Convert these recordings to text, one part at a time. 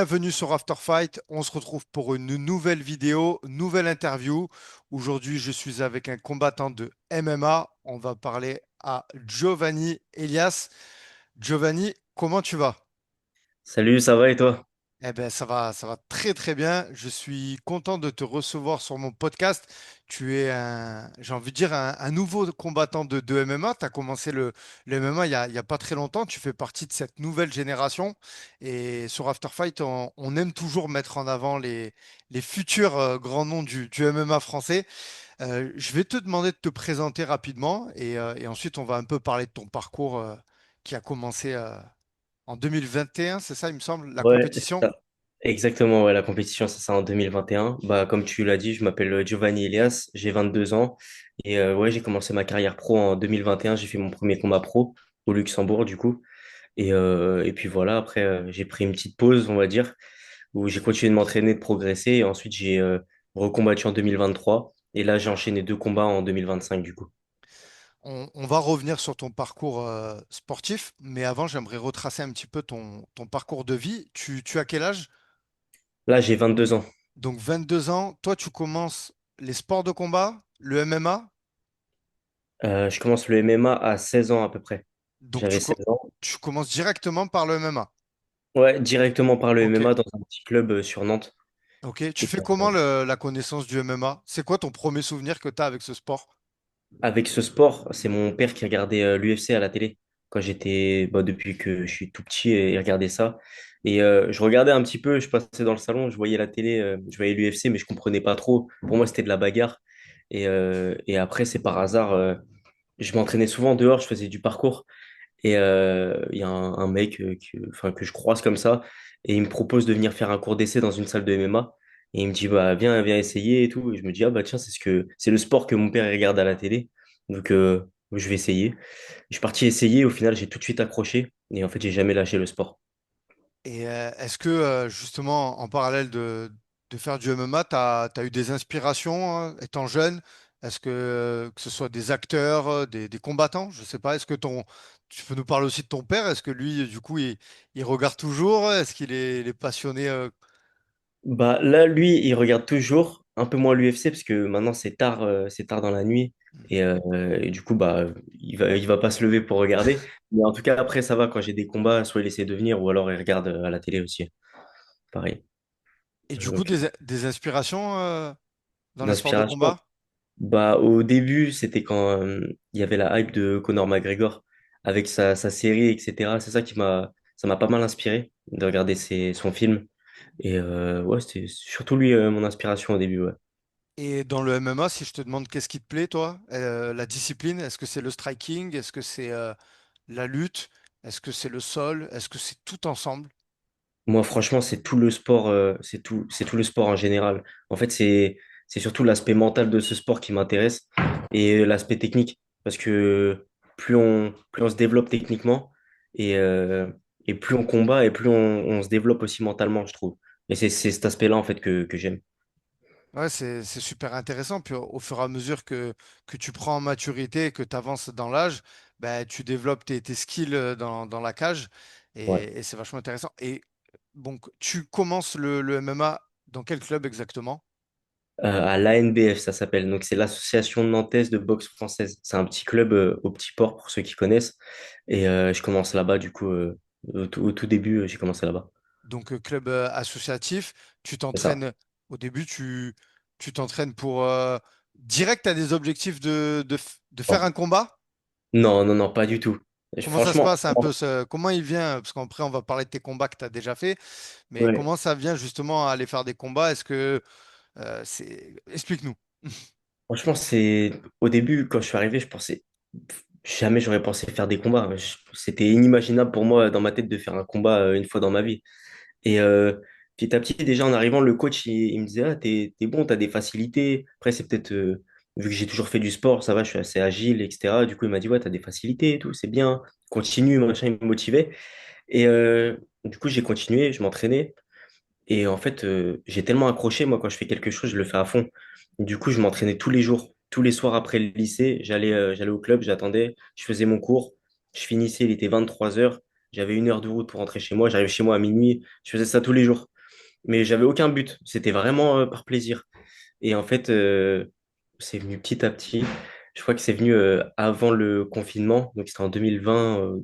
bienvenue sur After Fight. On se retrouve pour une nouvelle vidéo, nouvelle interview. Aujourd'hui, je suis avec un combattant de MMA. On va parler à Giovanni Elias. Giovanni, comment tu vas? Salut, ça va et toi? Eh ben, ça va très très bien. Je suis content de te recevoir sur mon podcast. Tu es j'ai envie de dire, un nouveau combattant de MMA. Tu as commencé le MMA il y a pas très longtemps. Tu fais partie de cette nouvelle génération. Et sur After Fight, on aime toujours mettre en avant les futurs grands noms du MMA français. Je vais te demander de te présenter rapidement et ensuite on va un peu parler de ton parcours qui a commencé en 2021, c'est ça, il me semble, la Ouais, c'est compétition? ça. Exactement, ouais, la compétition, c'est ça en 2021. Bah, comme tu l'as dit, je m'appelle Giovanni Elias, j'ai 22 ans. Et ouais, j'ai commencé ma carrière pro en 2021. J'ai fait mon premier combat pro au Luxembourg, du coup. Et puis voilà, après, j'ai pris une petite pause, on va dire, où j'ai continué de m'entraîner, de progresser. Et ensuite, j'ai recombattu en 2023. Et là, j'ai enchaîné deux combats en 2025, du coup. On va revenir sur ton parcours sportif, mais avant, j'aimerais retracer un petit peu ton parcours de vie. Tu as quel âge? Là, j'ai 22 ans. Donc 22 ans. Toi, tu commences les sports de combat, le MMA. Je commence le MMA à 16 ans à peu près. Donc J'avais 16 ans. tu commences directement par le MMA. Ouais, directement par le Ok. MMA dans un petit club sur Nantes. Ok. Tu Et, fais comment la connaissance du MMA? C'est quoi ton premier souvenir que tu as avec ce sport? avec ce sport, c'est mon père qui regardait l'UFC à la télé quand j'étais, bah, depuis que je suis tout petit et il regardait ça. Et je regardais un petit peu, je passais dans le salon, je voyais la télé, je voyais l'UFC, mais je comprenais pas trop. Pour moi, c'était de la bagarre. Et après, c'est par hasard, je m'entraînais souvent dehors, je faisais du parcours. Et il y a un mec enfin, que je croise comme ça, et il me propose de venir faire un cours d'essai dans une salle de MMA. Et il me dit, bah, viens essayer et tout. Et je me dis, ah bah tiens, c'est le sport que mon père il regarde à la télé. Donc je vais essayer. Je suis parti essayer, au final, j'ai tout de suite accroché. Et en fait, j'ai jamais lâché le sport. Et est-ce que justement, en parallèle de faire du MMA, tu as eu des inspirations étant jeune? Est-ce que ce soit des acteurs, des combattants? Je sais pas. Tu peux nous parler aussi de ton père? Est-ce que lui, du coup, il regarde toujours? Est-ce il est passionné Bah, là, lui, il regarde toujours un peu moins l'UFC parce que maintenant c'est tard dans la nuit. Et du coup, bah, il va pas se lever pour regarder. Mais en tout cas, après, ça va quand j'ai des combats, soit il essaie de venir ou alors il regarde à la télé aussi. Pareil. et du coup Donc, des inspirations dans les sports de d'inspiration. combat? Bah, au début, c'était quand il y avait la hype de Conor McGregor avec sa série, etc. C'est ça ça m'a pas mal inspiré de regarder son film. Et ouais, c'était surtout lui mon inspiration au début, ouais. Et dans le MMA, si je te demande qu'est-ce qui te plaît, toi, la discipline, est-ce que c'est le striking? Est-ce que c'est la lutte? Est-ce que c'est le sol? Est-ce que c'est tout ensemble? Moi, franchement, c'est tout le sport, c'est tout le sport en général. En fait, c'est surtout l'aspect mental de ce sport qui m'intéresse et l'aspect technique. Parce que plus on se développe techniquement et, euh, et plus on combat et plus on se développe aussi mentalement, je trouve. Et c'est cet aspect-là, en fait, que j'aime. Ouais, c'est super intéressant. Puis au fur et à mesure que tu prends en maturité, que tu avances dans l'âge, ben, tu développes tes skills dans la cage Ouais. et c'est vachement intéressant. Et donc, tu commences le MMA dans quel club exactement? À l'ANBF, ça s'appelle. Donc, c'est l'Association nantaise de boxe française. C'est un petit club au Petit Port, pour ceux qui connaissent. Et je commence là-bas, du coup, au tout début, j'ai commencé là-bas. Donc, club associatif, tu C'est ça. t'entraînes au début, tu t'entraînes pour direct, à des objectifs de faire Non, un combat? non, pas du tout. Comment ça se Franchement, passe un peu comment il vient? Parce qu'après, on va parler de tes combats que tu as déjà fait. Mais ouais. comment ça vient justement à aller faire des combats? Est-ce que c'est... Explique-nous. Franchement, au début, quand je suis arrivé, je pensais jamais j'aurais pensé faire des combats. C'était inimaginable pour moi dans ma tête de faire un combat une fois dans ma vie. Et petit à petit, déjà en arrivant, le coach, il me disait, ah, t'es bon, t'as des facilités. Après, c'est peut-être, vu que j'ai toujours fait du sport, ça va, je suis assez agile, etc. Du coup, il m'a dit, ouais, t'as des facilités et tout, c'est bien, continue, machin, il me motivait. Et du coup, j'ai continué, je m'entraînais. Et en fait, j'ai tellement accroché, moi, quand je fais quelque chose, je le fais à fond. Du coup, je m'entraînais tous les jours, tous les soirs après le lycée. J'allais au club, j'attendais, je faisais mon cours, je finissais, il était 23 heures. J'avais 1 heure de route pour rentrer chez moi. J'arrivais chez moi à minuit. Je faisais ça tous les jours. mais j'avais aucun but. C'était vraiment par plaisir. Et en fait, c'est venu petit à petit. Je crois que c'est venu avant le confinement, donc c'était en 2020,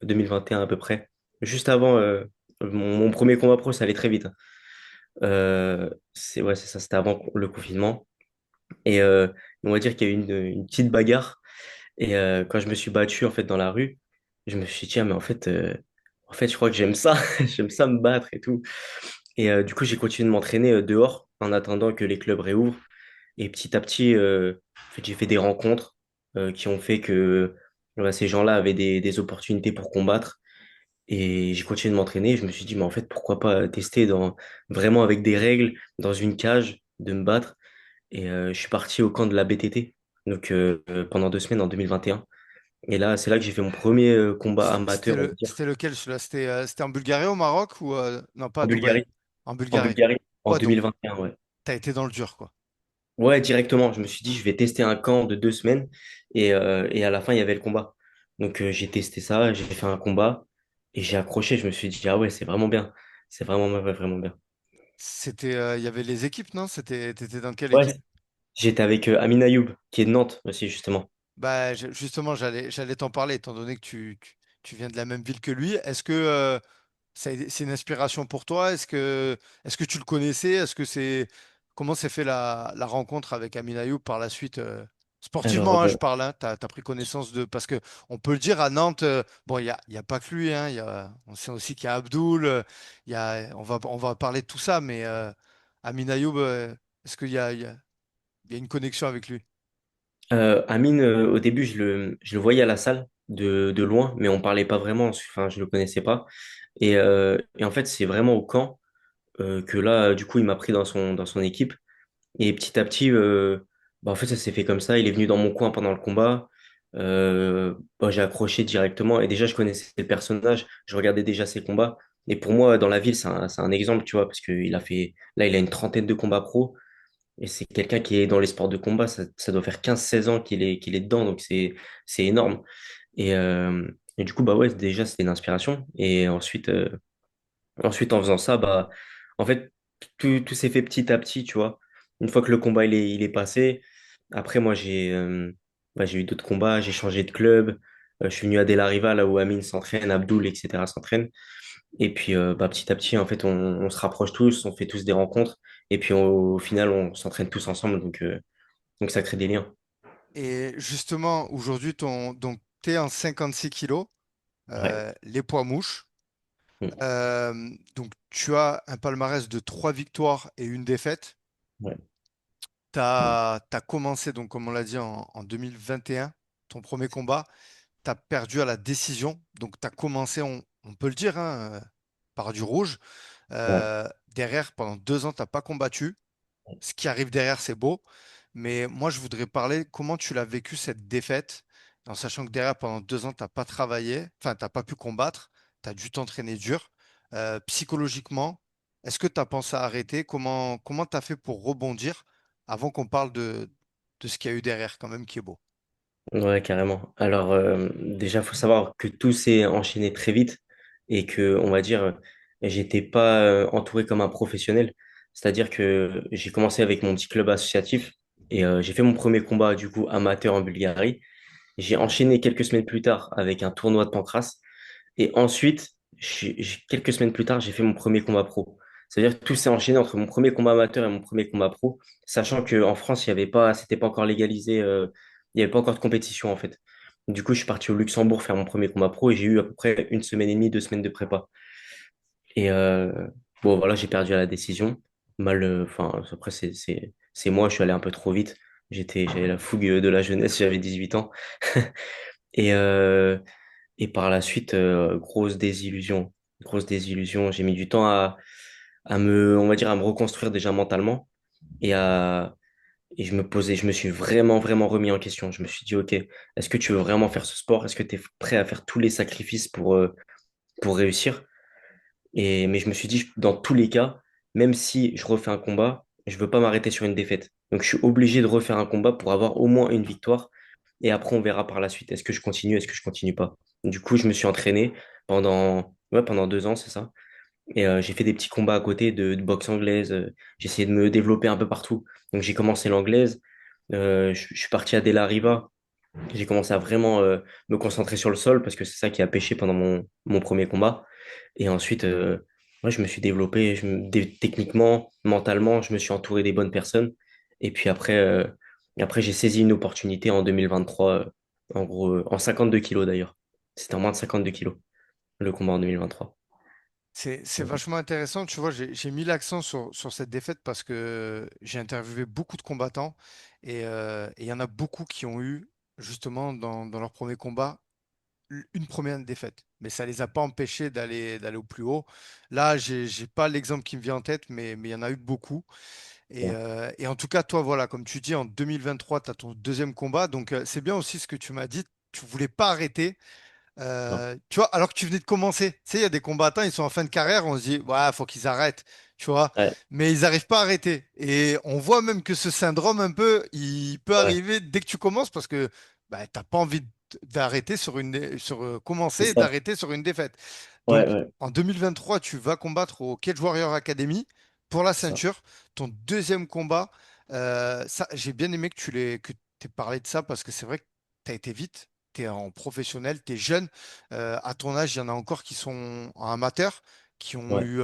2021 à peu près. Juste avant mon premier combat pro, ça allait très vite, hein. C'est ça, c'était avant le confinement. Et on va dire qu'il y a eu une petite bagarre. Et quand je me suis battu en fait dans la rue, je me suis dit, ah, mais en fait, je crois que j'aime ça, j'aime ça me battre et tout. Et du coup, j'ai continué de m'entraîner dehors en attendant que les clubs réouvrent. Et petit à petit, en fait, j'ai fait des rencontres qui ont fait que ces gens-là avaient des opportunités pour combattre. Et j'ai continué de m'entraîner. Je me suis dit, mais en fait, pourquoi pas tester vraiment avec des règles, dans une cage, de me battre. Et je suis parti au camp de la BTT, donc pendant 2 semaines en 2021. Et là, c'est là que j'ai fait mon premier combat amateur, on va dire, C'était lequel celui-là? C'était en Bulgarie, au Maroc ou non, pas à en Dubaï? Bulgarie. En En Bulgarie. Bulgarie, en Ouais, donc 2021, ouais. t'as été dans le dur, quoi. Ouais, directement. Je me suis dit, je vais tester un camp de 2 semaines. Et à la fin, il y avait le combat. Donc j'ai testé ça, j'ai fait un combat et j'ai accroché. Je me suis dit, ah ouais, c'est vraiment bien. C'est vraiment, vraiment bien. Il y avait les équipes, non? T'étais dans quelle Ouais, équipe? j'étais avec Amin Ayoub, qui est de Nantes aussi, justement. Bah, justement, j'allais t'en parler, étant donné que tu viens de la même ville que lui. Est-ce que c'est une inspiration pour toi? Est-ce que tu le connaissais? Comment s'est fait la rencontre avec Amin Ayoub par la suite? Alors, Sportivement, hein, je parle, hein, t'as pris connaissance de. Parce que on peut le dire à Nantes, bon, il y a pas que lui, hein, on sait aussi qu'il y a Abdoul, on va parler de tout ça, mais Amin Ayoub, est-ce qu'il y a une connexion avec lui? Amine, au début, je le voyais à la salle de loin, mais on parlait pas vraiment. Enfin, je le connaissais pas. Et en fait, c'est vraiment au camp que là, du coup, il m'a pris dans son équipe. Et petit à petit, en fait, ça s'est fait comme ça. Il est venu dans mon coin pendant le combat. J'ai accroché directement. Et déjà, je connaissais le personnage. Je regardais déjà ses combats. Et pour moi, dans la ville, c'est un exemple, tu vois, parce là, il a une trentaine de combats pro. Et c'est quelqu'un qui est dans les sports de combat. Ça doit faire 15 16 ans qu'il est dedans. Donc, c'est énorme. Et du coup, bah ouais, déjà, c'était une inspiration. Et ensuite, en faisant ça, en fait, tout s'est fait petit à petit, tu vois. Une fois que le combat il est passé, après, moi, j'ai eu d'autres combats, j'ai changé de club. Je suis venu à De La Riva, là où Amine s'entraîne, Abdoul, etc. s'entraîne. Et puis, petit à petit, en fait, on se rapproche tous, on fait tous des rencontres. Et puis, au final, on s'entraîne tous ensemble. Donc, ça crée des liens. Et justement, aujourd'hui, donc, tu es en 56 kilos, Ouais. les poids mouches. Mm. Donc, tu as un palmarès de 3 victoires et une défaite. Ouais. Tu as commencé, donc, comme on l'a dit, en 2021, ton premier combat. Tu as perdu à la décision. Donc, tu as commencé, on peut le dire, hein, par du rouge. Ouais. Derrière, pendant 2 ans, tu n'as pas combattu. Ce qui arrive derrière, c'est beau. Mais moi, je voudrais parler comment tu l'as vécu cette défaite, en sachant que derrière, pendant 2 ans, tu n'as pas travaillé, enfin, tu n'as pas pu combattre, tu as dû t'entraîner dur. Psychologiquement, est-ce que tu as pensé à arrêter? Comment tu as fait pour rebondir avant qu'on parle de ce qu'il y a eu derrière, quand même, qui est beau? Ouais, carrément. Alors, déjà, faut savoir que tout s'est enchaîné très vite et que, on va dire, j'étais pas entouré comme un professionnel. C'est-à-dire que j'ai commencé avec mon petit club associatif et j'ai fait mon premier combat, du coup, amateur en Bulgarie. J'ai enchaîné quelques semaines plus tard avec un tournoi de Pancras. Et ensuite, quelques semaines plus tard, j'ai fait mon premier combat pro. C'est-à-dire que tout s'est enchaîné entre mon premier combat amateur et mon premier combat pro, sachant qu'en France, il y avait pas, c'était pas encore légalisé, il n'y avait pas encore de compétition en fait. Du coup, je suis parti au Luxembourg faire mon premier combat pro et j'ai eu à peu près une semaine et demie, 2 semaines de prépa. Et bon, voilà, j'ai perdu à la décision. Mal, enfin, après, c'est moi, je suis allé un peu trop vite. J'avais la fougue de la jeunesse, j'avais 18 ans. Et, et par la suite, grosse désillusion. Grosse désillusion. J'ai mis du temps on va dire, à me reconstruire déjà mentalement et je me suis vraiment, vraiment remis en question. Je me suis dit, OK, est-ce que tu veux vraiment faire ce sport? Est-ce que tu es prêt à faire tous les sacrifices pour réussir? Mais je me suis dit, dans tous les cas, même si je refais un combat, je veux pas m'arrêter sur une défaite. Donc, je suis obligé de refaire un combat pour avoir au moins une victoire. Et après, on verra par la suite. Est-ce que je continue? Est-ce que je continue pas? Du coup, je me suis entraîné pendant 2 ans, c'est ça. Et j'ai fait des petits combats à côté de boxe anglaise. J'ai essayé de me développer un peu partout. Donc j'ai commencé l'anglaise. Je suis parti à De La Riva. J'ai commencé à vraiment me concentrer sur le sol parce que c'est ça qui a pêché pendant mon premier combat. Et ensuite, moi, je me suis développé techniquement, mentalement, je me suis entouré des bonnes personnes. Et puis après j'ai saisi une opportunité en 2023, en gros, en 52 kilos d'ailleurs. C'était en moins de 52 kilos, le combat en 2023. C'est vachement intéressant. Tu vois, j'ai mis l'accent sur cette défaite parce que j'ai interviewé beaucoup de combattants et il y en a beaucoup qui ont eu, justement, dans leur premier combat, une première défaite. Mais ça les a pas empêchés d'aller au plus haut. Là, j'ai pas l'exemple qui me vient en tête, mais il y en a eu beaucoup. Et en tout cas, toi, voilà, comme tu dis, en 2023, tu as ton deuxième combat. Donc, c'est bien aussi ce que tu m'as dit. Tu voulais pas arrêter. Non. Tu vois, alors que tu venais de commencer, tu sais, il y a des combattants, ils sont en fin de carrière, on se dit, ouais, faut qu'ils arrêtent, tu vois, Ouais, mais ils n'arrivent pas à arrêter. Et on voit même que ce syndrome, un peu, il peut ouais, arriver dès que tu commences parce que bah, t'as pas envie d'arrêter c'est commencer et ça. d'arrêter sur une défaite. Ouais, Donc, ouais, en 2023, tu vas combattre au Cage Warrior Academy pour la c'est ça. ceinture. Ton deuxième combat, ça, j'ai bien aimé que tu aies parlé de ça parce que c'est vrai que tu as été vite. Tu es en professionnel, tu es jeune. À ton âge, il y en a encore qui sont en amateur, qui ont Ouais. eu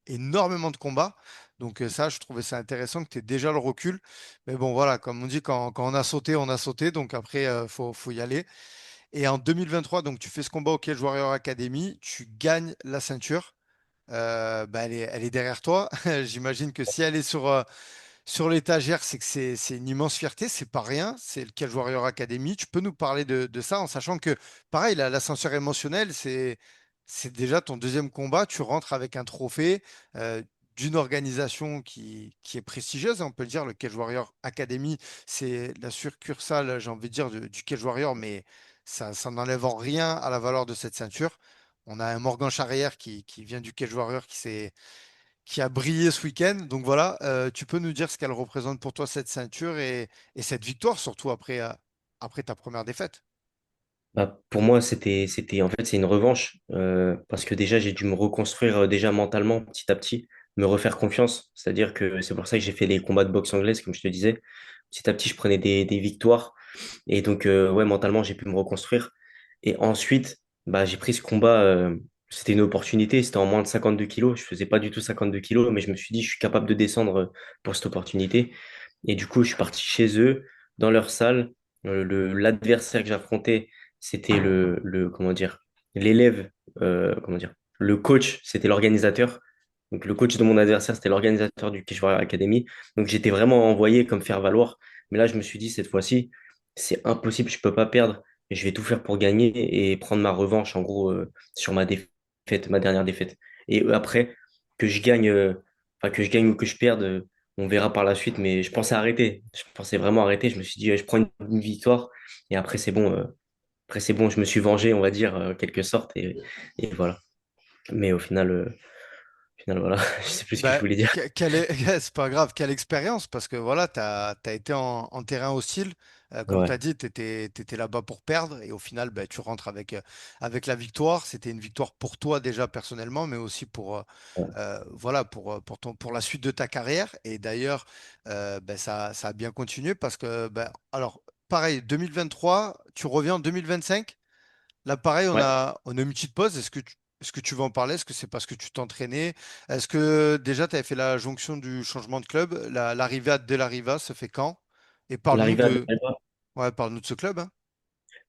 énormément de combats. Donc ça, je trouvais ça intéressant que tu aies déjà le recul. Mais bon, voilà, comme on dit, quand on a sauté, on a sauté. Donc après, faut y aller. Et en 2023, donc tu fais ce combat au Cage Warrior Academy, tu gagnes la ceinture. Bah, elle est derrière toi. J'imagine que si elle est sur l'étagère, c'est que c'est une immense fierté, c'est pas rien, c'est le Cage Warrior Academy. Tu peux nous parler de ça en sachant que, pareil, l'ascenseur émotionnel, c'est déjà ton deuxième combat. Tu rentres avec un trophée euh, d'une organisation qui est prestigieuse, hein, on peut le dire. Le Cage Warrior Academy, c'est la succursale, j'ai envie de dire, du Cage Warrior, mais ça n'enlève en rien à la valeur de cette ceinture. On a un Morgan Charrière qui vient du Cage Warrior qui a brillé ce week-end. Donc voilà, tu peux nous dire ce qu'elle représente pour toi, cette ceinture et cette victoire, surtout après ta première défaite. Bah, pour moi, en fait, c'est une revanche parce que déjà, j'ai dû me reconstruire déjà mentalement petit à petit, me refaire confiance. C'est-à-dire que c'est pour ça que j'ai fait les combats de boxe anglaise, comme je te disais. Petit à petit, je prenais des victoires et donc, ouais, mentalement, j'ai pu me reconstruire. Et ensuite, bah, j'ai pris ce combat. C'était une opportunité. C'était en moins de 52 kilos. Je faisais pas du tout 52 kilos, mais je me suis dit, je suis capable de descendre pour cette opportunité. Et du coup, je suis parti chez eux, dans leur salle. L'adversaire que j'affrontais, c'était comment dire, l'élève, comment dire, le coach, c'était l'organisateur. Donc, le coach de mon adversaire, c'était l'organisateur du Kish Warrior Academy. Donc, j'étais vraiment envoyé comme faire valoir. Mais là, je me suis dit, cette fois-ci, c'est impossible, je peux pas perdre. Je vais tout faire pour gagner et prendre ma revanche, en gros, sur ma défaite, ma dernière défaite. Et après, que je gagne, enfin, que je gagne ou que je perde, on verra par la suite, mais je pensais arrêter. Je pensais vraiment arrêter. Je me suis dit, je prends une victoire et après, c'est bon. Après, c'est bon, je me suis vengé, on va dire, en quelque sorte, et voilà. Mais au final, voilà, je sais plus ce que je Bah, voulais dire. c'est pas grave, quelle expérience, parce que voilà, tu as été en terrain hostile. Comme tu Ouais, as dit, tu étais là-bas pour perdre et au final, bah, tu rentres avec la victoire. C'était une victoire pour toi déjà personnellement, mais aussi ouais, voilà, pour la suite de ta carrière. Et d'ailleurs, bah, ça a bien continué parce que, bah, alors, pareil, 2023, tu reviens en 2025. Là, pareil, ouais. on a une petite pause. Est-ce que tu veux en parler? Est-ce que c'est parce que tu t'entraînais? Est-ce que déjà tu avais fait la jonction du changement de club? L'arrivée à De La Riva se fait quand? Et L'arrivée à Del ouais, parle-nous de ce club, hein.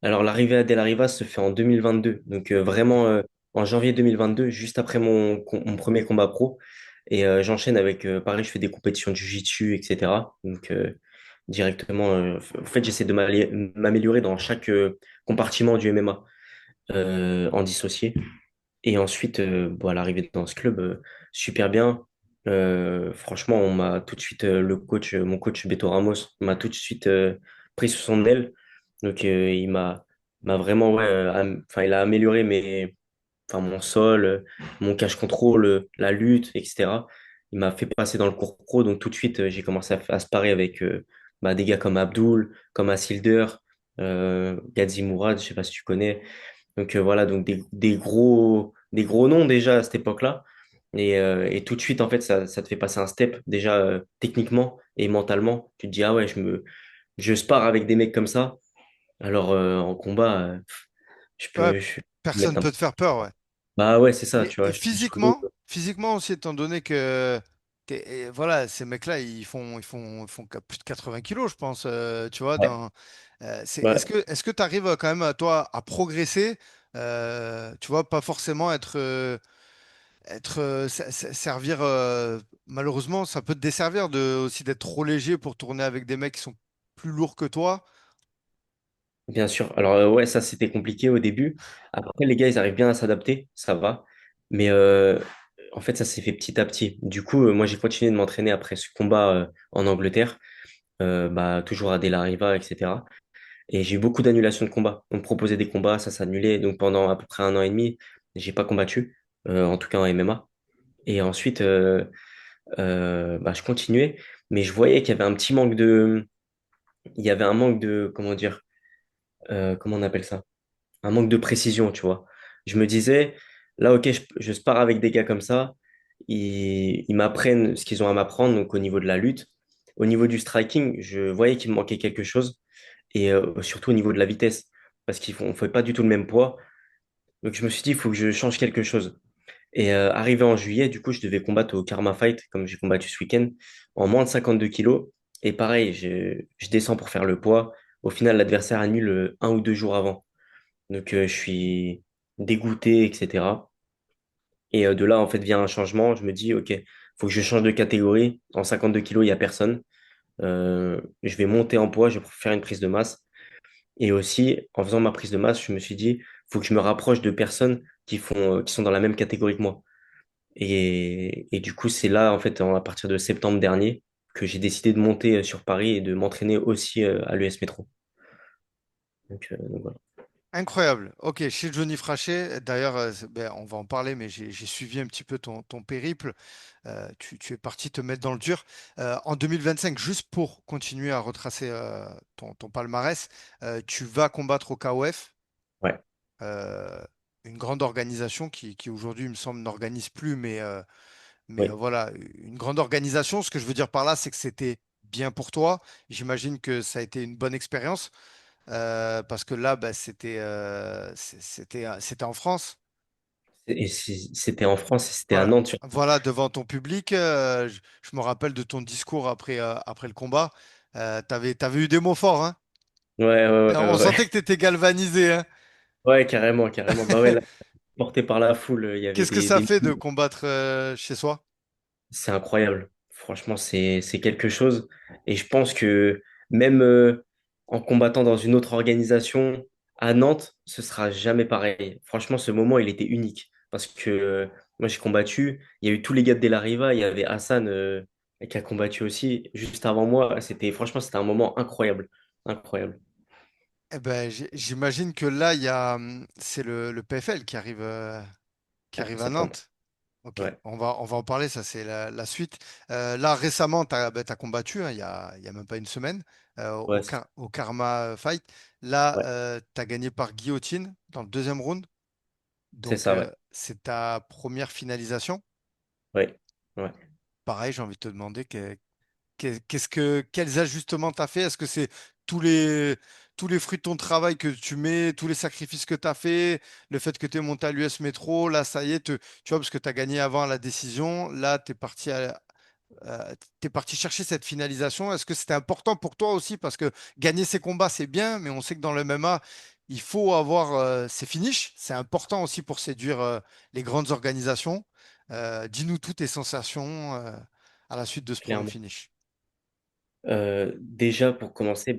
Alors, l'arrivée à Del Riva se fait en 2022, donc Ok. vraiment en janvier 2022, juste après mon premier combat pro. Et j'enchaîne avec, pareil, je fais des compétitions de jiu-jitsu, etc. Donc, directement, en fait, j'essaie de m'améliorer dans chaque compartiment du MMA en dissocié. Et ensuite, bon, à l'arrivée dans ce club, super bien. Franchement, on m'a tout de suite, mon coach Beto Ramos, m'a tout de suite pris sous son aile. Donc, m'a vraiment, ouais, enfin, il a amélioré enfin, mon sol, mon cache contrôle, la lutte, etc. Il m'a fait passer dans le cours pro. Donc, tout de suite, j'ai commencé à sparer avec bah, des gars comme Abdul, comme Asilder, Gadzi Mourad, je sais pas si tu connais. Donc voilà, donc des gros noms déjà à cette époque-là. Et tout de suite, en fait, ça te fait passer un step, déjà techniquement et mentalement. Tu te dis, ah ouais, je spare avec des mecs comme ça. Alors en combat, Ouais, je peux me personne mettre un peut petit te faire peur, ouais. Bah ouais, c'est ça, tu vois, Et je suis sur le dos. physiquement aussi, étant donné que et voilà, ces mecs-là, ils font plus de 80 kilos, je pense, tu vois, Ouais. Ouais, est-ce que tu arrives quand même, toi, à progresser, tu vois, pas forcément servir, malheureusement, ça peut te desservir aussi d'être trop léger pour tourner avec des mecs qui sont plus lourds que toi. bien sûr. Alors ouais, ça c'était compliqué au début. Après, les gars, ils arrivent bien à s'adapter, ça va. Mais en fait, ça s'est fait petit à petit. Du coup, moi, j'ai continué de m'entraîner après ce combat en Angleterre, bah, toujours à De La Riva, etc. Et j'ai eu beaucoup d'annulations de combats. On me proposait des combats, ça s'annulait. Donc pendant à peu près un an et demi, j'ai pas combattu, en tout cas en MMA. Et ensuite, bah, je continuais, mais je voyais qu'il y avait un petit manque il y avait un manque de, comment dire, comment on appelle ça? Un manque de précision, tu vois. Je me disais, là, ok, je spare avec des gars comme ça, ils m'apprennent ce qu'ils ont à m'apprendre, donc au niveau de la lutte. Au niveau du striking, je voyais qu'il me manquait quelque chose, et surtout au niveau de la vitesse, parce on ne fait pas du tout le même poids. Donc je me suis dit, il faut que je change quelque chose. Et arrivé en juillet, du coup, je devais combattre au Karma Fight, comme j'ai combattu ce week-end, en moins de 52 kilos. Et pareil, je descends pour faire le poids. Au final, l'adversaire annule 1 ou 2 jours avant. Donc, je suis dégoûté, etc. Et de là, en fait, vient un changement. Je me dis, OK, faut que je change de catégorie. En 52 kilos, il n'y a personne. Je vais monter en poids, je vais faire une prise de masse. Et aussi, en faisant ma prise de masse, je me suis dit, faut que je me rapproche de personnes qui sont dans la même catégorie que moi. Et du coup, c'est là, en fait, à partir de septembre dernier, que j'ai décidé de monter sur Paris et de m'entraîner aussi à l'US Métro. Donc voilà. Incroyable. Ok, chez Johnny Frachet, d'ailleurs, ben, on va en parler, mais j'ai suivi un petit peu ton périple. Tu es parti te mettre dans le dur. En 2025, juste pour continuer à retracer ton palmarès, tu vas combattre au KOF, Ouais, euh, une grande organisation qui aujourd'hui, il me semble, n'organise plus, mais oui. voilà, une grande organisation. Ce que je veux dire par là, c'est que c'était bien pour toi. J'imagine que ça a été une bonne expérience. Parce que là, bah, c'était en France. C'était en France et c'était à Voilà, Nantes. voilà, devant ton public. Je me rappelle de ton discours après le combat. T'avais eu des mots forts, hein. Ouais, ouais, Et ouais, on ouais. sentait que tu étais galvanisé, hein. Ouais, carrément, carrément. Bah ouais, là, porté par la foule, il y avait Qu'est-ce que ça des... fait de combattre chez soi? C'est incroyable. Franchement, c'est quelque chose. Et je pense que même en combattant dans une autre organisation à Nantes, ce sera jamais pareil. Franchement, ce moment, il était unique. Parce que moi, j'ai combattu. Il y a eu tous les gars de De La Riva. Il y avait Hassan qui a combattu aussi juste avant moi. Franchement, c'était un moment incroyable. Incroyable. Eh ben, j'imagine que là, c'est le PFL qui Ouais, en arrive à septembre. Nantes. Ok, Ouais, on va en parler, ça c'est la suite. Là, récemment, tu as combattu, hein, il y a même pas une semaine, ouais, au Karma Fight. Là, ouais, tu as gagné par guillotine dans le deuxième round. c'est Donc, ça, ouais. c'est ta première finalisation. Ouais, ouais. Pareil, j'ai envie de te demander quels ajustements tu as fait? Est-ce que c'est tous tous les fruits de ton travail que tu mets, tous les sacrifices que tu as fait, le fait que tu es monté à l'US Métro, là, ça y est, tu vois, parce que tu as gagné avant la décision, là, t'es parti chercher cette finalisation. Est-ce que c'était important pour toi aussi? Parce que gagner ces combats, c'est bien, mais on sait que dans le MMA, il faut avoir ces finishes. C'est important aussi pour séduire les grandes organisations. Dis-nous toutes tes sensations à la suite de ce premier Clairement. finish. Déjà, pour commencer,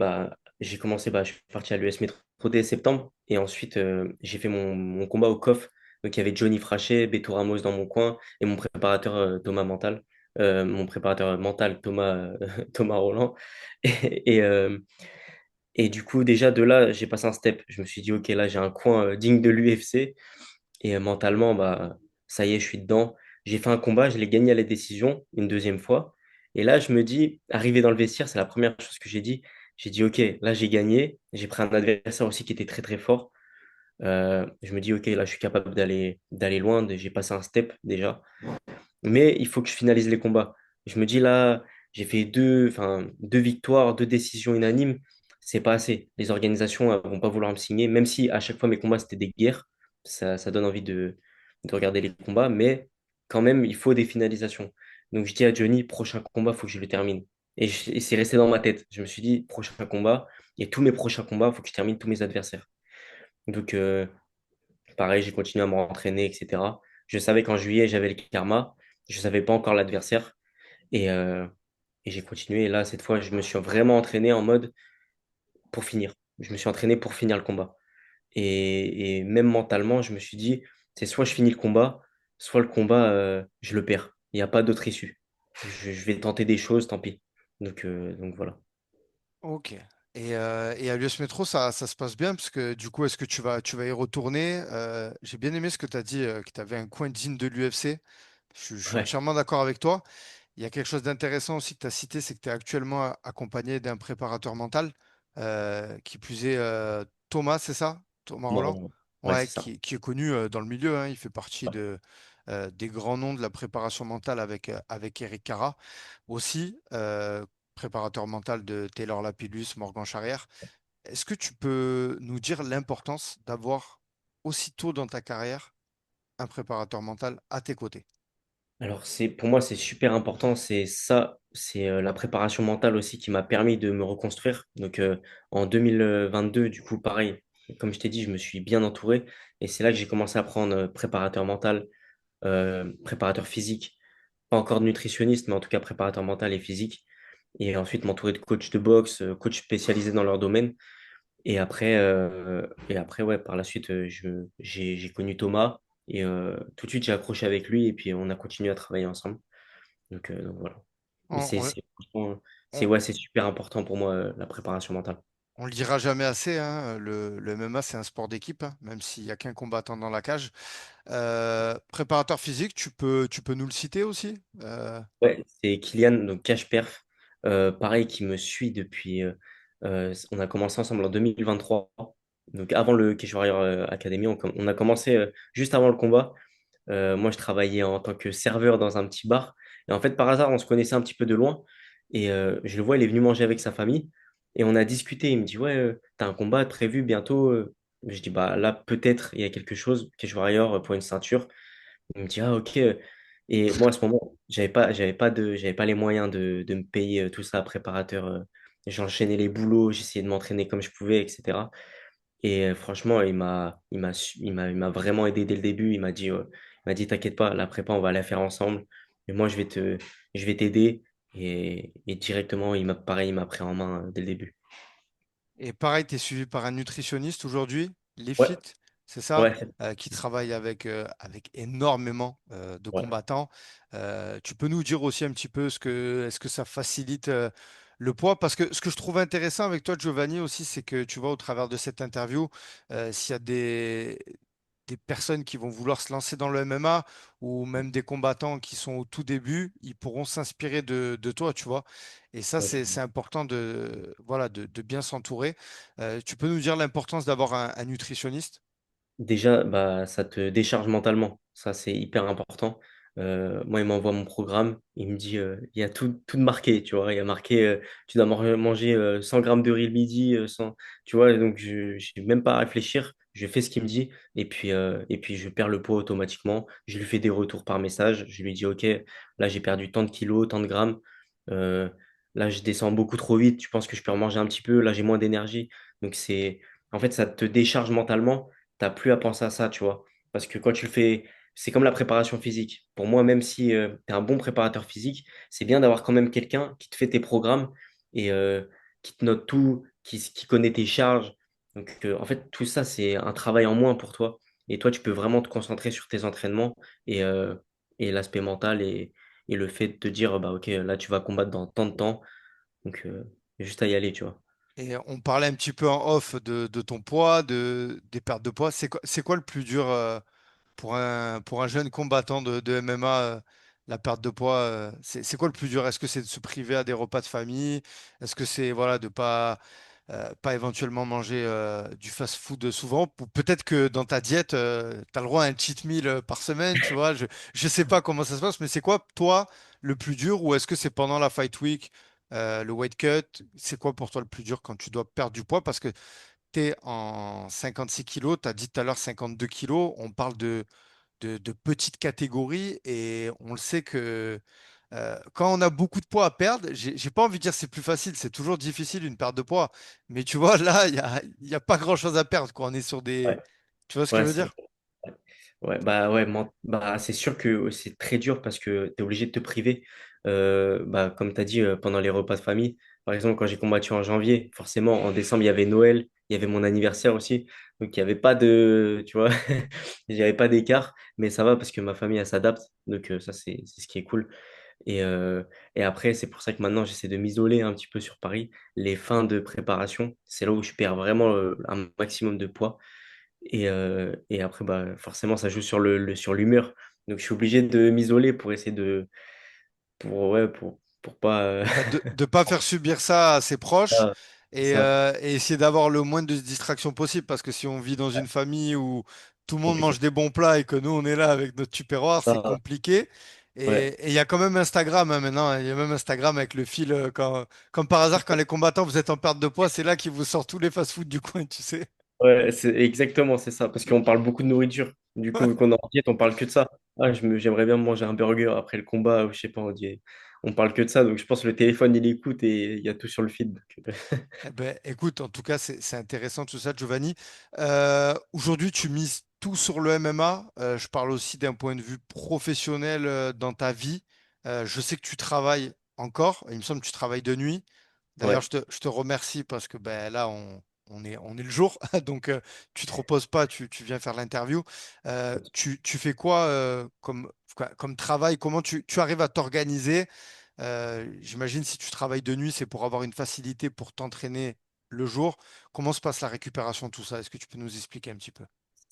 je suis parti à l'US Métro dès septembre et ensuite j'ai fait mon combat au COF. Donc il y avait Johnny Frachet, Beto Ramos dans mon coin et mon préparateur mon préparateur mental Thomas, Thomas Roland. Et, et, euh, et du coup, déjà de là, j'ai passé un step. Je me suis dit, ok, là j'ai un coin digne de l'UFC et mentalement, bah, ça y est, je suis dedans. J'ai fait un combat, je l'ai gagné à la décision une deuxième fois. Et là, je me dis, arrivé dans le vestiaire, c'est la première chose que j'ai dit. J'ai dit, OK, là, j'ai gagné. J'ai pris un adversaire aussi qui était très, très fort. Je me dis, OK, là, je suis capable d'aller loin. J'ai passé un step déjà. Mais il faut que je finalise les combats. Je me dis là, j'ai fait deux victoires, deux décisions unanimes. C'est pas assez. Les organisations vont pas vouloir me signer, même si à chaque fois mes combats c'était des guerres. Ça donne envie de regarder les combats, mais quand même, il faut des finalisations. Donc je dis à Johnny, prochain combat, il faut que je le termine. Et c'est resté dans ma tête. Je me suis dit, prochain combat, et tous mes prochains combats, il faut que je termine tous mes adversaires. Donc, pareil, j'ai continué à m'entraîner, etc. Je savais qu'en juillet, j'avais le karma. Je savais pas encore l'adversaire. Et, euh, et j'ai continué. Et là, cette fois, je me suis vraiment entraîné en mode pour finir. Je me suis entraîné pour finir le combat. Et même mentalement, je me suis dit, c'est soit je finis le combat, soit le combat, je le perds. Il n'y a pas d'autre issue. Je vais tenter des choses, tant pis. Donc voilà. Ok. Et à l'US Métro, ça se passe bien, parce que du coup, est-ce que tu vas y retourner? J'ai bien aimé ce que tu as dit, que tu avais un coin digne de l'UFC. Je suis Ouais, entièrement d'accord avec toi. Il y a quelque chose d'intéressant aussi que tu as cité, c'est que tu es actuellement accompagné d'un préparateur mental, qui plus est Thomas, c'est ça? Thomas Roland? bon, ouais, Ouais, c'est ça. qui est connu dans le milieu, hein. Il fait partie des grands noms de la préparation mentale avec Eric Cara. Aussi, préparateur mental de Taylor Lapillus, Morgan Charrière. Est-ce que tu peux nous dire l'importance d'avoir aussitôt dans ta carrière un préparateur mental à tes côtés? Alors, pour moi, c'est super important. C'est ça, c'est la préparation mentale aussi qui m'a permis de me reconstruire. Donc, en 2022, du coup, pareil, comme je t'ai dit, je me suis bien entouré. Et c'est là que j'ai commencé à prendre préparateur mental, préparateur physique, pas encore de nutritionniste, mais en tout cas préparateur mental et physique. Et ensuite, m'entourer de coachs de boxe, coachs spécialisés dans leur domaine. Et après, ouais, par la suite, j'ai connu Thomas. Et tout de suite, j'ai accroché avec lui. Et puis, on a continué à travailler ensemble. Donc voilà. Mais On, on, franchement, on- ouais, c'est super important pour moi, la préparation mentale. on le dira jamais assez, hein, le MMA, c'est un sport d'équipe, hein, même s'il n'y a qu'un combattant dans la cage. Préparateur physique, tu peux nous le citer aussi? Ouais, c'est Kylian, donc Cash Perf, pareil, qui me suit depuis. On a commencé ensemble en 2023. Donc avant le Cage Warrior Academy, on a commencé juste avant le combat. Moi, je travaillais en tant que serveur dans un petit bar. Et en fait, par hasard, on se connaissait un petit peu de loin. Et je le vois, il est venu manger avec sa famille. Et on a discuté. Il me dit, ouais, t'as un combat prévu bientôt. Je dis, bah là, peut-être, il y a quelque chose, Cage Warrior pour une ceinture. Il me dit, ah, ok. Et moi, à ce moment, j'avais pas les moyens de me payer tout ça, préparateur. J'enchaînais les boulots, j'essayais de m'entraîner comme je pouvais, etc. Et franchement, il m'a vraiment aidé dès le début. Il m'a dit, t'inquiète pas, la prépa, on va la faire ensemble. Et moi, je vais t'aider. Et directement, pareil, il m'a pris en main dès le début. Et pareil, tu es suivi par un nutritionniste aujourd'hui, Ouais, LifFit, c'est ça? ouais, Qui travaille avec énormément de ouais. combattants. Tu peux nous dire aussi un petit peu est-ce que ça facilite le poids? Parce que ce que je trouve intéressant avec toi, Giovanni, aussi, c'est que tu vois, au travers de cette interview, s'il y a des personnes qui vont vouloir se lancer dans le MMA, ou même des combattants qui sont au tout début, ils pourront s'inspirer de toi, tu vois. Et ça, Ouais. c'est important voilà, de bien s'entourer. Tu peux nous dire l'importance d'avoir un nutritionniste? Déjà, bah, ça te décharge mentalement. Ça, c'est hyper important. Moi, il m'envoie mon programme. Il me dit, il y a tout de marqué, tu vois. Il y a marqué, tu dois manger 100 grammes de riz le midi, 100, tu vois. Donc, je n'ai même pas à réfléchir. Je fais ce qu'il me dit. Et puis, je perds le poids automatiquement. Je lui fais des retours par message. Je lui dis, OK, là, j'ai perdu tant de kilos, tant de grammes. Euh, Là, je descends beaucoup trop vite. Tu penses que je peux en manger un petit peu. Là, j'ai moins d'énergie. Donc, en fait, ça te décharge mentalement. T'as plus à penser à ça, tu vois. Parce que quand tu le fais, c'est comme la préparation physique. Pour moi, même si tu es un bon préparateur physique, c'est bien d'avoir quand même quelqu'un qui te fait tes programmes et qui te note tout, qui connaît tes charges. Donc, en fait, tout ça, c'est un travail en moins pour toi. Et toi, tu peux vraiment te concentrer sur tes entraînements et, euh, et l'aspect mental et le fait de te dire, bah, OK, là, tu vas combattre dans tant de temps. Donc, juste à y aller, tu vois. Et on parlait un petit peu en off de ton poids, des pertes de poids. C'est quoi le plus dur pour un jeune combattant de MMA, la perte de poids, c'est quoi le plus dur? Est-ce que c'est de se priver à des repas de famille? Est-ce que c'est voilà, de pas pas éventuellement manger du fast-food souvent. Peut-être que dans ta diète, tu as le droit à un cheat meal par semaine, tu vois. Je sais pas comment ça se passe, mais c'est quoi, toi, le plus dur? Ou est-ce que c'est pendant la fight week, le weight cut? C'est quoi pour toi le plus dur quand tu dois perdre du poids? Parce que tu es en 56 kilos, tu as dit tout à l'heure 52 kilos. On parle de petites catégories et on le sait que quand on a beaucoup de poids à perdre, j'ai pas envie de dire c'est plus facile, c'est toujours difficile une perte de poids. Mais tu vois, là, il y a pas grand-chose à perdre quand on est sur des. Ouais, Tu vois ce que je ouais, veux dire? ouais, bah ouais, bah, c'est sûr que c'est très dur parce que tu es obligé de te priver. Bah, comme tu as dit, pendant les repas de famille, par exemple, quand j'ai combattu en janvier, forcément, en décembre, il y avait Noël, il y avait mon anniversaire aussi. Donc, il n'y avait pas de, tu vois, il n'y avait pas d'écart, mais ça va parce que ma famille, elle s'adapte. Donc, ça, c'est ce qui est cool. Et, euh, et après, c'est pour ça que maintenant, j'essaie de m'isoler un petit peu sur Paris. Les fins de préparation, c'est là où je perds vraiment un maximum de poids. Et après, bah, forcément, ça joue sur sur l'humeur. Donc, je suis obligé de m'isoler pour essayer ouais, pour pas, Bah, de ne pas faire subir ça à ses proches ah, c'est ça, et essayer d'avoir le moins de distractions possible. Parce que si on vit dans une famille où tout le monde compliqué. mange des bons plats et que nous, on est là avec notre tupperware, c'est Ça, compliqué. ouais, Et il y a quand même Instagram hein, maintenant. Il y a même Instagram avec le fil. Comme par hasard, quand les combattants, vous êtes en perte de poids, c'est là qu'ils vous sortent tous les fast-food du coin, tu sais. ouais, c'est exactement, c'est ça. Parce qu'on parle beaucoup de nourriture. Du coup, vu qu'on est en diète, on parle que de ça. Ah, j'aimerais bien manger un burger après le combat, ou je sais pas, on parle que de ça. Donc, je pense que le téléphone, il écoute et il y a tout sur le feed. Eh ben, écoute, en tout cas, c'est intéressant tout ça, Giovanni. Aujourd'hui, tu mises tout sur le MMA. Je parle aussi d'un point de vue professionnel dans ta vie. Je sais que tu travailles encore. Il me semble que tu travailles de nuit. D'ailleurs, Ouais, je te remercie parce que ben, là, on est le jour. Donc, tu te reposes pas, tu viens faire l'interview. Tu fais quoi comme travail? Comment tu arrives à t'organiser? J'imagine si tu travailles de nuit, c'est pour avoir une facilité pour t'entraîner le jour. Comment se passe la récupération de tout ça? Est-ce que tu peux nous expliquer un petit peu?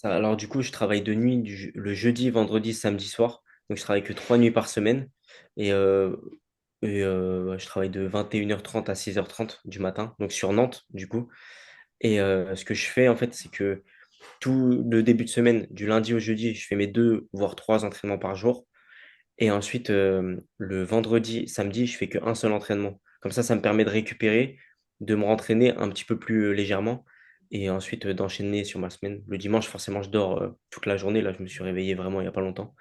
alors, du coup, je travaille de nuit le jeudi, vendredi, samedi soir. Donc, je travaille que 3 nuits par semaine. Et, ouais, je travaille de 21h30 à 6h30 du matin, donc sur Nantes, du coup. Et ce que je fais, en fait, c'est que tout le début de semaine, du lundi au jeudi, je fais mes 2 voire 3 entraînements par jour. Et ensuite, le vendredi, samedi, je fais qu'un seul entraînement. Comme ça me permet de récupérer, de me rentraîner un petit peu plus légèrement. Et ensuite, d'enchaîner sur ma semaine. Le dimanche, forcément, je dors toute la journée. Là, je me suis réveillé vraiment il n'y a pas longtemps.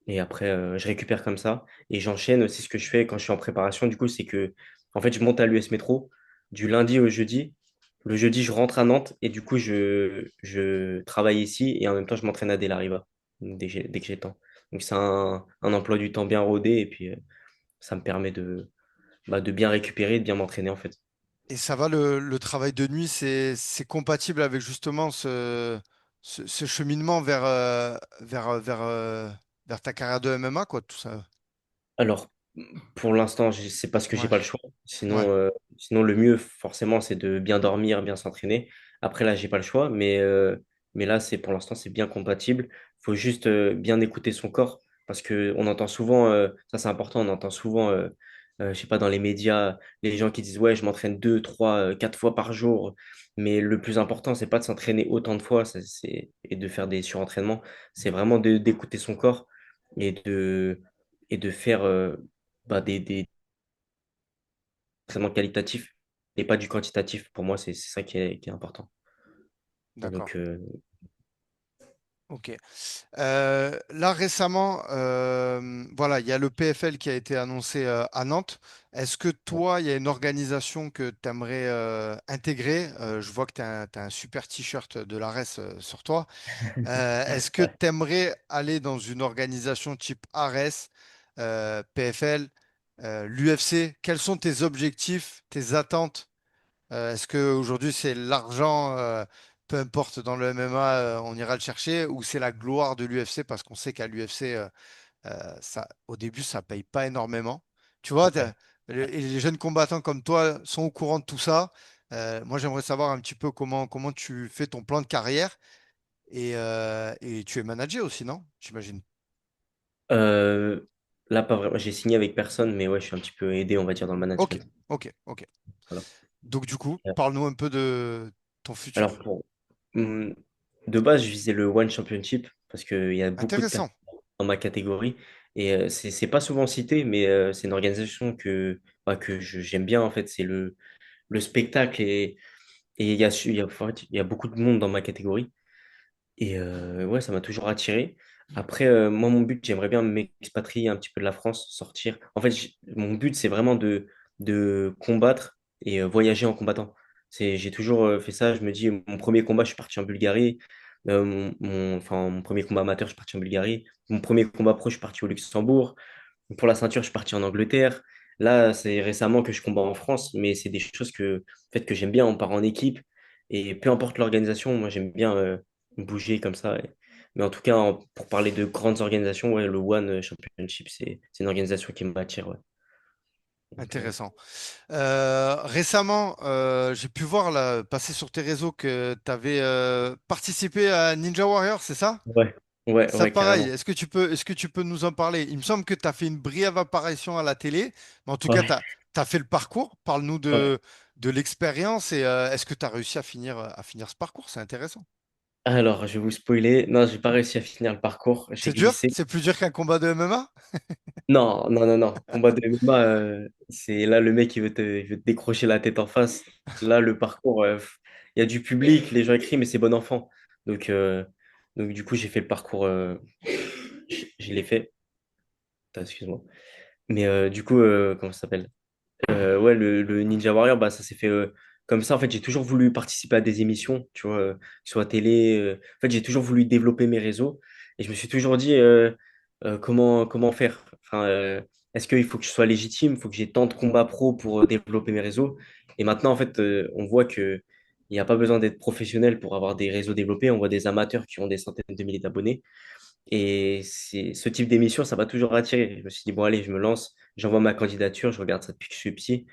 Et après, je récupère comme ça. Et j'enchaîne aussi ce que je fais quand je suis en préparation. Du coup, c'est que, en fait, je monte à l'US Métro du lundi au jeudi. Le jeudi, je rentre à Nantes et du coup, je travaille ici et en même temps, je m'entraîne à De La Riva dès que j'ai le temps. Donc, c'est un emploi du temps bien rodé et puis ça me permet de bien récupérer et de bien m'entraîner en fait. Et ça va, le travail de nuit, c'est compatible avec justement ce cheminement vers ta carrière de MMA, quoi, tout ça. Alors, pour l'instant, c'est parce que j'ai Ouais, pas le choix. ouais. Sinon, le mieux, forcément, c'est de bien dormir, bien s'entraîner. Après, là, j'ai pas le choix, mais là, pour l'instant, c'est bien compatible. Faut juste bien écouter son corps parce que on entend souvent, ça c'est important, on entend souvent, je sais pas, dans les médias, les gens qui disent, ouais, je m'entraîne 2, 3, 4 fois par jour. Mais le plus important, c'est pas de s'entraîner autant de fois, et de faire des surentraînements. C'est vraiment d'écouter son corps et de faire des entraînements qualitatifs et pas du quantitatif. Pour moi, c'est ça qui est important. D'accord. Donc, Ok. Là récemment, voilà, il y a le PFL qui a été annoncé à Nantes. Est-ce que toi, il y a une organisation que tu aimerais intégrer? Je vois que tu as, un super t-shirt de l'ARES sur toi. Est-ce que tu aimerais aller dans une organisation type ARES, PFL, l'UFC? Quels sont tes objectifs, tes attentes? Est-ce qu'aujourd'hui, c'est l'argent, peu importe dans le MMA, on ira le chercher, ou c'est la gloire de l'UFC parce qu'on sait qu'à l'UFC, au début, ça paye pas énormément. Tu vois, ouais. et les jeunes combattants comme toi sont au courant de tout ça. Moi, j'aimerais savoir un petit peu comment tu fais ton plan de carrière et tu es manager aussi, non? J'imagine. Euh, Là, pas vraiment. J'ai signé avec personne, mais ouais, je suis un petit peu aidé, on va dire, dans le Ok, management. ok, ok. Voilà. Donc du coup, parle-nous un peu de ton Alors, futur. hum, de base, je visais le One Championship parce qu'il y a beaucoup de personnes Intéressant, dans ma catégorie. Et c'est pas souvent cité, mais c'est une organisation que j'aime bien, en fait. C'est le spectacle et en fait, il y a beaucoup de monde dans ma catégorie. Et ouais, ça m'a toujours attiré. Après, moi, mon but, j'aimerais bien m'expatrier un petit peu de la France, sortir. En fait, mon but, c'est vraiment de combattre et voyager en combattant. J'ai toujours fait ça. Je me dis, mon premier combat, je suis parti en Bulgarie. Enfin, mon premier combat amateur, je suis parti en Bulgarie. Mon premier combat pro, je suis parti au Luxembourg. Pour la ceinture, je suis parti en Angleterre. Là, c'est récemment que je combats en France, mais c'est des choses en fait, que j'aime bien. On part en équipe et peu importe l'organisation, moi j'aime bien bouger comme ça. Mais en tout cas, pour parler de grandes organisations, ouais, le One Championship, c'est une organisation qui m'attire. Ouais. Donc, intéressant. Récemment, j'ai pu voir là, passer sur tes réseaux que tu avais participé à Ninja Warrior, c'est ça? ouais, ouais, Ça, ouais, pareil, carrément. est-ce que tu peux nous en parler? Il me semble que tu as fait une brève apparition à la télé, mais en tout cas, Ouais, tu as fait le parcours. Parle-nous ouais. de l'expérience et est-ce que tu as réussi à finir ce parcours? C'est intéressant. Alors, je vais vous spoiler. Non, j'ai pas réussi à finir le parcours. J'ai C'est dur? glissé. C'est plus dur qu'un combat de MMA? Non, non, non, non. Combat de MMA, c'est là le mec il veut te décrocher la tête en face. Là, le parcours, il y a du public, les gens écrivent, mais c'est bon enfant. Donc, euh, donc du coup, j'ai fait le parcours, je l'ai fait. Attends, excuse-moi. Mais du coup, comment ça s'appelle? Ouais, le Ninja Warrior, bah, ça s'est fait comme ça. En fait, j'ai toujours voulu participer à des émissions, tu vois, que ce soit à télé. En fait, j'ai toujours voulu développer mes réseaux. Et je me suis toujours dit comment faire. Enfin, est-ce qu'il faut que je sois légitime? Il faut que j'ai tant de combats pro pour développer mes réseaux? Et maintenant, en fait, on voit que il n'y a pas besoin d'être professionnel pour avoir des réseaux développés. On voit des amateurs qui ont des centaines de milliers d'abonnés. Et ce type d'émission, ça m'a toujours attiré. Je me suis dit, bon, allez, je me lance, j'envoie ma candidature, je regarde ça depuis que je suis petit.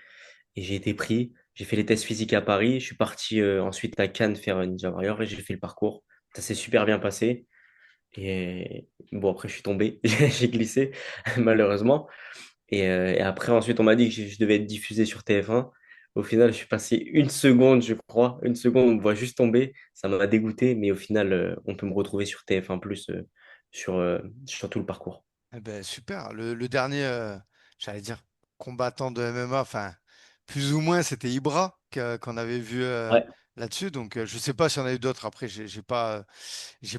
Et j'ai été pris. J'ai fait les tests physiques à Paris. Je suis parti ensuite à Cannes faire un Ninja Warrior et j'ai fait le parcours. Ça s'est super bien passé. Et bon, après, je suis tombé. J'ai glissé, malheureusement. Et après, ensuite, on m'a dit que je devais être diffusé sur TF1. Au final, je suis passé une seconde, je crois. Une seconde, on me voit juste tomber. Ça m'a dégoûté. Mais au final, on peut me retrouver sur TF1 plus sur tout le parcours. Eh ben, super. Le dernier, j'allais dire, combattant de MMA, enfin, plus ou moins, c'était Ibra qu'on avait vu Ouais, là-dessus. Donc, je sais pas s'il y en a eu d'autres. Après, j'ai j'ai pas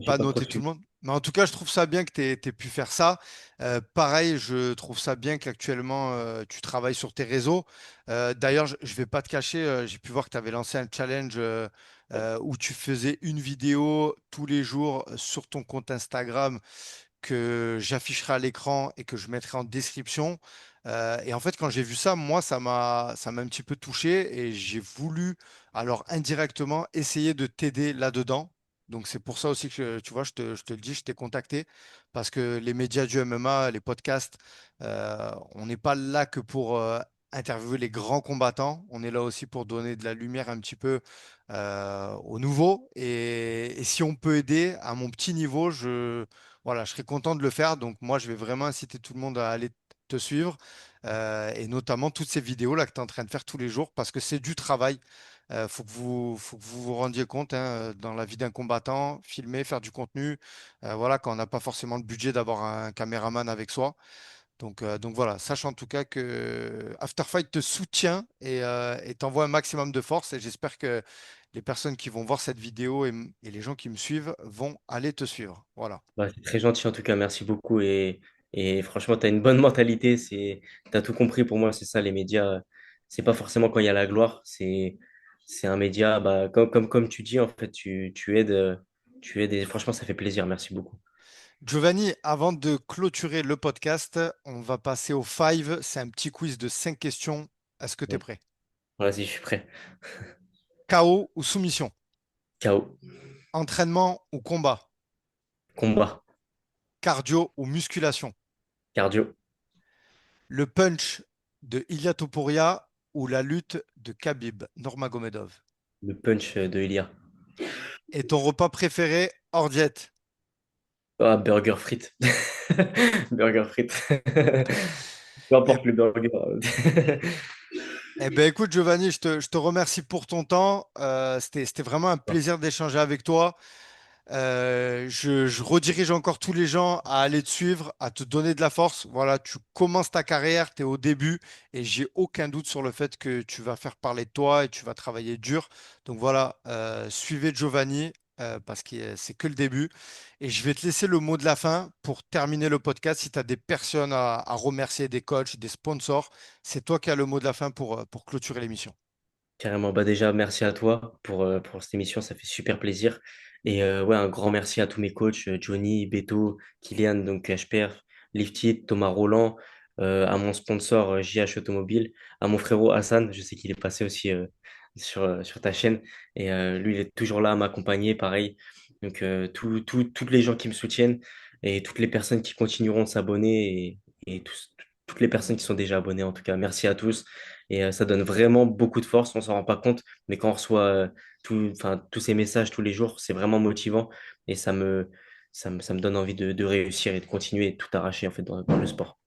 pas trop noté tout le suivi. monde. Mais en tout cas, je trouve ça bien que tu aies pu faire ça. Pareil, je trouve ça bien qu'actuellement, tu travailles sur tes réseaux. D'ailleurs, je vais pas te cacher, j'ai pu voir que tu avais lancé un challenge où tu faisais une vidéo tous les jours sur ton compte Instagram que j'afficherai à l'écran et que je mettrai en description. Et en fait, quand j'ai vu ça, moi, ça m'a un petit peu touché et j'ai voulu, alors indirectement, essayer de t'aider là-dedans. Donc c'est pour ça aussi que, tu vois, je te le dis, je t'ai contacté parce que les médias du MMA, les podcasts, on n'est pas là que pour interviewer les grands combattants. On est là aussi pour donner de la lumière un petit peu aux nouveaux. Et si on peut aider à mon petit niveau, voilà, je serais content de le faire. Donc moi, je vais vraiment inciter tout le monde à aller te suivre et notamment toutes ces vidéos là que tu es en train de faire tous les jours parce que c'est du travail. Faut que vous vous rendiez compte hein, dans la vie d'un combattant, filmer, faire du contenu. Voilà, quand on n'a pas forcément le budget d'avoir un caméraman avec soi. Donc voilà, sache en tout cas que Afterfight te soutient et t'envoie un maximum de force. Et j'espère que les personnes qui vont voir cette vidéo et les gens qui me suivent vont aller te suivre. Voilà. Bah, c'est très gentil en tout cas, merci beaucoup. Et franchement, tu as une bonne mentalité, tu as tout compris pour moi, c'est ça, les médias, c'est pas forcément quand il y a la gloire, c'est un média, bah, comme tu dis, en fait, tu aides et franchement, ça fait plaisir, merci beaucoup. Giovanni, avant de clôturer le podcast, on va passer au five. C'est un petit quiz de 5 questions. Est-ce que tu es Ouais. prêt? Vas-y, je suis prêt. KO ou soumission? KO, Entraînement ou combat? combat, Cardio ou musculation? cardio, Le punch de Ilia Topuria ou la lutte de Khabib Nurmagomedov? le punch de Elia. Et ton repas préféré hors diète? Ah, burger frites. Burger frites. Peu Eh, importe le burger. Eh ben écoute Giovanni, je te remercie pour ton temps. C'était vraiment un plaisir d'échanger avec toi. Je redirige encore tous les gens à aller te suivre, à te donner de la force. Voilà, tu commences ta carrière, tu es au début et j'ai aucun doute sur le fait que tu vas faire parler de toi et tu vas travailler dur. Donc voilà, suivez Giovanni parce que c'est que le début. Et je vais te laisser le mot de la fin pour terminer le podcast. Si tu as des personnes à remercier, des coachs, des sponsors, c'est toi qui as le mot de la fin pour clôturer l'émission. Carrément, bah déjà, merci à toi pour cette émission, ça fait super plaisir. Et ouais, un grand merci à tous mes coachs, Johnny, Beto, Kylian, donc HPR, Lifted, Thomas Roland, à mon sponsor JH Automobile, à mon frérot Hassan, je sais qu'il est passé aussi sur ta chaîne. Et lui, il est toujours là à m'accompagner, pareil. Donc, toutes les gens qui me soutiennent et toutes les personnes qui continueront de s'abonner et toutes les personnes qui sont déjà abonnées, en tout cas, merci à tous. Et ça donne vraiment beaucoup de force, on s'en rend pas compte, mais quand on reçoit enfin, tous ces messages tous les jours, c'est vraiment motivant et ça me donne envie de réussir et de continuer et de tout arracher en fait dans le sport.